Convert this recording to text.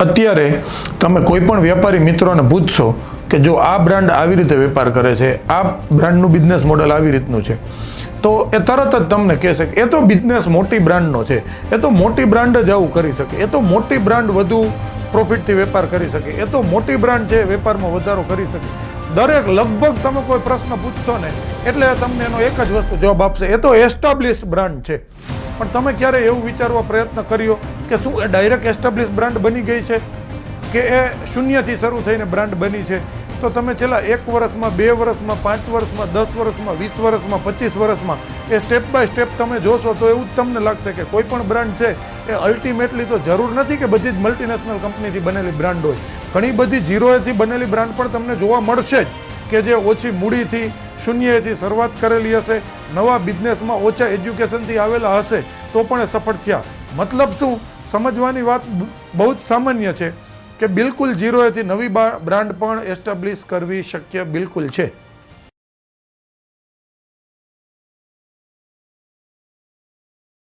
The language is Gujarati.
અત્યારે તમે કોઈ પણ વેપારી મિત્રોને પૂછશો કે જો આ બ્રાન્ડ આવી રીતે વેપાર કરે છે, આ બ્રાન્ડનું બિઝનેસ મોડલ આવી રીતનું છે, તો એ તરત જ તમને કહેશે કે એ તો બિઝનેસ મોટી બ્રાન્ડનો છે, એ તો મોટી બ્રાન્ડ જ આવું કરી શકે, એ તો મોટી બ્રાન્ડ વધુ પ્રોફિટથી વેપાર કરી શકે, એ તો મોટી બ્રાન્ડ છે વેપારમાં વધારો કરી શકે. દરેક લગભગ તમે કોઈ પ્રશ્ન પૂછશો ને એટલે તમને એનો એક જ વસ્તુ જવાબ આપશે, એ તો એસ્ટાબ્લિશ્ડ બ્રાન્ડ છે. પણ તમે ક્યારે એવું વિચારવા પ્રયત્ન કર્યો કે શું એ ડાયરેક્ટ એસ્ટાબ્લિશ બ્રાન્ડ બની ગઈ છે કે એ શૂન્યથી શરૂ થઈને બ્રાન્ડ બની છે? તો તમે છેલ્લા 1 વર્ષમાં, 2 વર્ષમાં, 5 વર્ષમાં, 10 વર્ષમાં, 20 વર્ષમાં, 25 વર્ષમાં એ સ્ટેપ બાય સ્ટેપ તમે જોશો તો એવું જ તમને લાગશે કે કોઈ પણ બ્રાન્ડ છે એ અલ્ટિમેટલી તો જરૂર નથી કે બધી જ મલ્ટીનેશનલ કંપનીથી બનેલી બ્રાન્ડ હોય. ઘણી બધી ઝીરોએથી બનેલી બ્રાન્ડ પણ તમને જોવા મળશે જ કે જે ઓછી મૂડીથી, શૂન્યથી શરૂઆત કરેલી હશે, નવા બિઝનેસમાં ઓછા એજ્યુકેશનથી આવેલા હશે તો પણ એ સફળ થયા. મતલબ શું? સમજવાની વાત બહુ જ સામાન્ય છે કે બિલકુલ ઝીરોએથી નવી બ્રાન્ડ પણ એસ્ટાબ્લિશ કરવી શક્ય બિલકુલ છે.